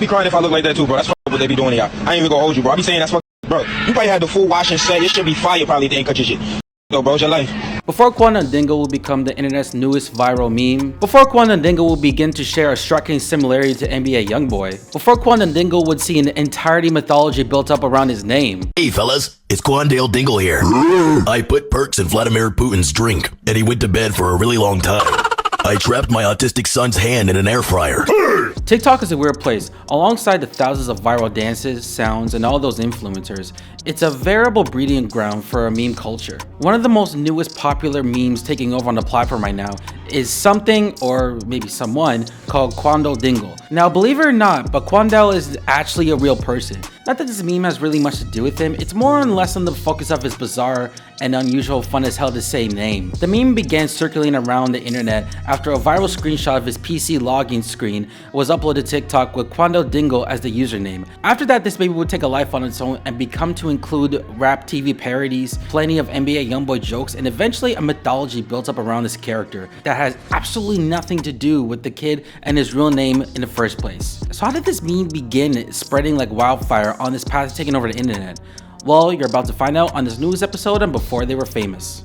be crying if I look like that too, bro. That's what they be doing to y'all. I ain't even gonna hold you, bro. I be saying that's what, bro. You probably had the full wash and set. It should be fire. Probably didn't cut your shit. Yo, bro, it's your life. Before Quandale Dingle will become the internet's newest viral meme, before Quandale Dingle will begin to share a striking similarity to NBA YoungBoy, before Quandale Dingle would see an entirety mythology built up around his name. Hey fellas, it's Quandale Dingle here. I put perks in Vladimir Putin's drink, and he went to bed for a really long time. I trapped my autistic son's hand in an air fryer. TikTok is a weird place. Alongside the thousands of viral dances, sounds, and all those influencers, it's a veritable breeding ground for a meme culture. One of the most newest popular memes taking over on the platform right now is something, or maybe someone, called Quandale Dingle. Now, believe it or not, but Quandale is actually a real person. Not that this meme has really much to do with him, it's more or less on the focus of his bizarre and unusual fun as hell to say name. The meme began circulating around the internet after a viral screenshot of his PC login screen was uploaded to TikTok with Quandale Dingle as the username. After that, this baby would take a life on its own and become to include rap TV parodies, plenty of NBA YoungBoy jokes, and eventually a mythology built up around this character that has absolutely nothing to do with the kid and his real name in the first place. So how did this meme begin spreading like wildfire on this path taking over the internet? Well, you're about to find out on this newest episode and Before They Were Famous.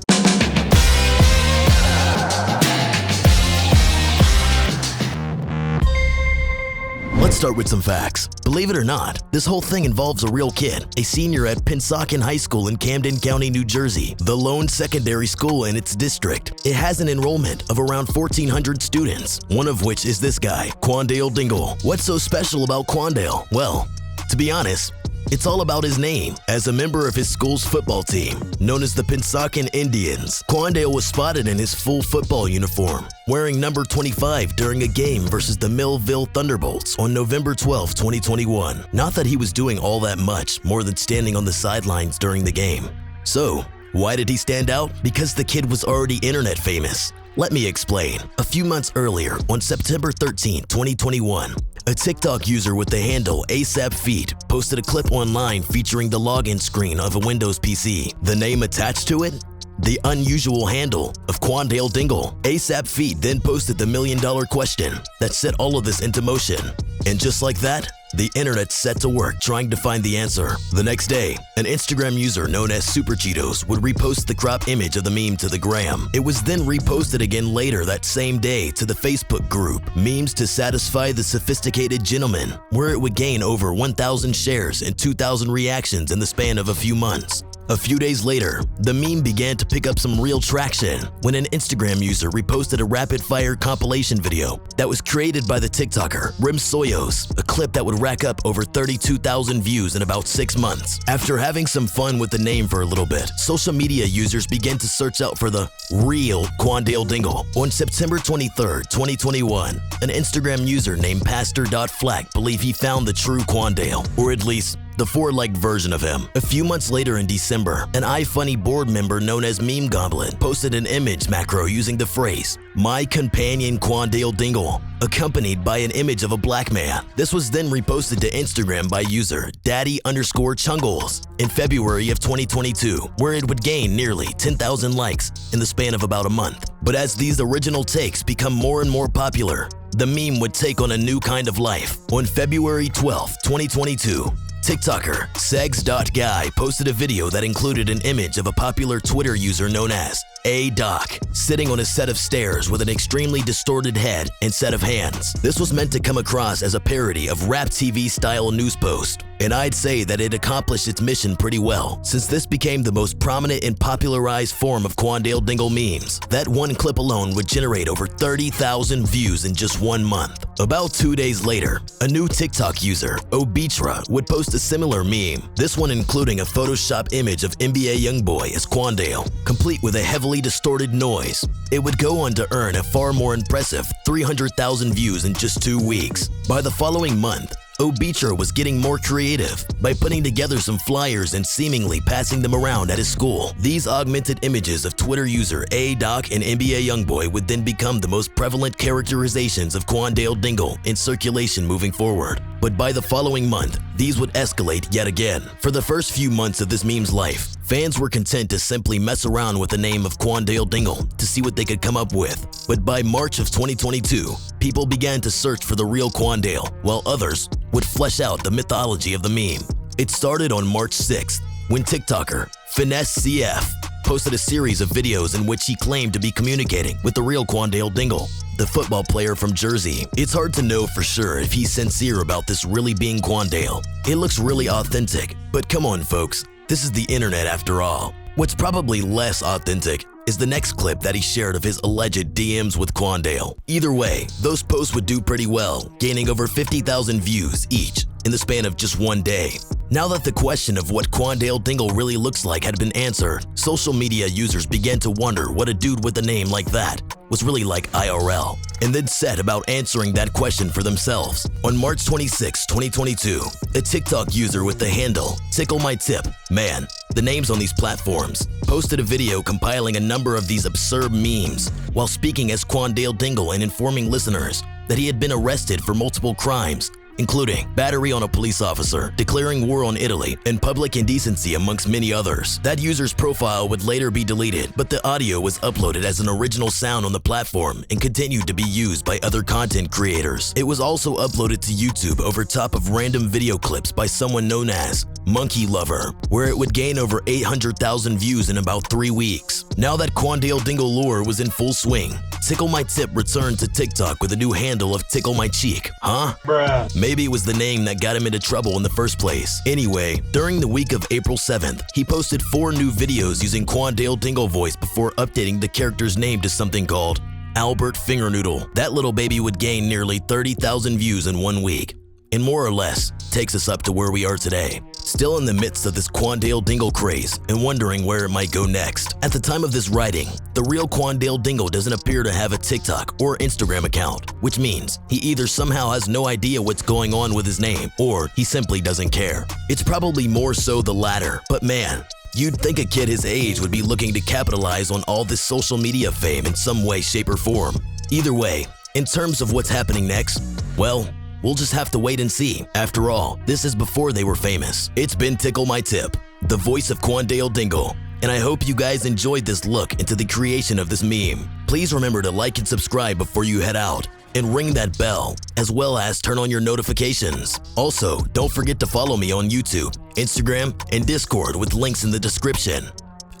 Let's start with some facts. Believe it or not, this whole thing involves a real kid, a senior at Pennsauken High School in Camden County, New Jersey, the lone secondary school in its district. It has an enrollment of around 1,400 students, one of which is this guy, Quandale Dingle. What's so special about Quandale? Well, to be honest, it's all about his name. As a member of his school's football team, known as the Pennsauken Indians, Quandale was spotted in his full football uniform, wearing number 25 during a game versus the Millville Thunderbolts on November 12, 2021. Not that he was doing all that much more than standing on the sidelines during the game. So, why did he stand out? Because the kid was already internet famous. Let me explain. A few months earlier, on September 13, 2021, a TikTok user with the handle ASAPFeet posted a clip online featuring the login screen of a Windows PC. The name attached to it? The unusual handle of Quandale Dingle. ASAPFeet then posted the $1 million question that set all of this into motion. And just like that, the internet set to work trying to find the answer. The next day, an Instagram user known as Super Cheetos would repost the crop image of the meme to the gram. It was then reposted again later that same day to the Facebook group, Memes to Satisfy the Sophisticated Gentleman, where it would gain over 1,000 shares and 2,000 reactions in the span of a few months. A few days later, the meme began to pick up some real traction when an Instagram user reposted a rapid-fire compilation video that was created by the TikToker Rim Soyos, a clip that would rack up over 32,000 views in about 6 months. After having some fun with the name for a little bit, social media users began to search out for the real Quandale Dingle. On September 23, 2021, an Instagram user named Pastor.Flack believed he found the true Quandale, or at least the four-legged version of him. A few months later in December, an iFunny board member known as Meme Goblin posted an image macro using the phrase, "My companion Quandale Dingle," accompanied by an image of a black man. This was then reposted to Instagram by user Daddy_Chungles in February of 2022, where it would gain nearly 10,000 likes in the span of about a month. But as these original takes become more and more popular, the meme would take on a new kind of life. On February 12, 2022, TikToker Segs.Guy posted a video that included an image of a popular Twitter user known as A-Doc, sitting on a set of stairs with an extremely distorted head and set of hands. This was meant to come across as a parody of rap TV style news post, and I'd say that it accomplished its mission pretty well, since this became the most prominent and popularized form of Quandale Dingle memes. That one clip alone would generate over 30,000 views in just 1 month. About 2 days later, a new TikTok user, Obitra, would post a similar meme, this one including a Photoshop image of NBA YoungBoy as Quandale, complete with a heavily distorted noise. It would go on to earn a far more impressive 300,000 views in just 2 weeks. By the following month, Obitra was getting more creative by putting together some flyers and seemingly passing them around at his school. These augmented images of Twitter user A-Doc and NBA YoungBoy would then become the most prevalent characterizations of Quandale Dingle in circulation moving forward. But by the following month, these would escalate yet again. For the first few months of this meme's life, fans were content to simply mess around with the name of Quandale Dingle to see what they could come up with. But by March of 2022, people began to search for the real Quandale, while others would flesh out the mythology of the meme. It started on March 6th, when TikToker Finesse CF posted a series of videos in which he claimed to be communicating with the real Quandale Dingle, the football player from Jersey. It's hard to know for sure if he's sincere about this really being Quandale. It looks really authentic, but come on folks, this is the internet after all. What's probably less authentic is the next clip that he shared of his alleged DMs with Quandale. Either way, those posts would do pretty well, gaining over 50,000 views each in the span of just one day. Now that the question of what Quandale Dingle really looks like had been answered, social media users began to wonder what a dude with a name like that was really like IRL, and then set about answering that question for themselves. On March 26, 2022, a TikTok user with the handle TickleMyTip, man, the names on these platforms, posted a video compiling a number of these absurd memes while speaking as Quandale Dingle and informing listeners that he had been arrested for multiple crimes, including battery on a police officer, declaring war on Italy, and public indecency amongst many others. That user's profile would later be deleted, but the audio was uploaded as an original sound on the platform and continued to be used by other content creators. It was also uploaded to YouTube over top of random video clips by someone known as Monkey Lover, where it would gain over 800,000 views in about 3 weeks. Now that Quandale Dingle lore was in full swing, TickleMyTip returned to TikTok with a new handle of Tickle My Cheek. Huh? Bruh. Maybe it was the name that got him into trouble in the first place. Anyway, during the week of April 7th, he posted 4 new videos using Quandale Dingle voice before updating the character's name to something called Albert Fingernoodle. That little baby would gain nearly 30,000 views in 1 week, and more or less takes us up to where we are today. Still in the midst of this Quandale Dingle craze and wondering where it might go next. At the time of this writing, the real Quandale Dingle doesn't appear to have a TikTok or Instagram account, which means he either somehow has no idea what's going on with his name or he simply doesn't care. It's probably more so the latter, but man, you'd think a kid his age would be looking to capitalize on all this social media fame in some way, shape, or form. Either way, in terms of what's happening next, well, we'll just have to wait and see. After all, this is before they were famous. It's been TickleMyTip, the voice of Quandale Dingle, and I hope you guys enjoyed this look into the creation of this meme. Please remember to like and subscribe before you head out, and ring that bell, as well as turn on your notifications. Also, don't forget to follow me on YouTube, Instagram, and Discord with links in the description.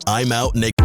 I'm out, Nick.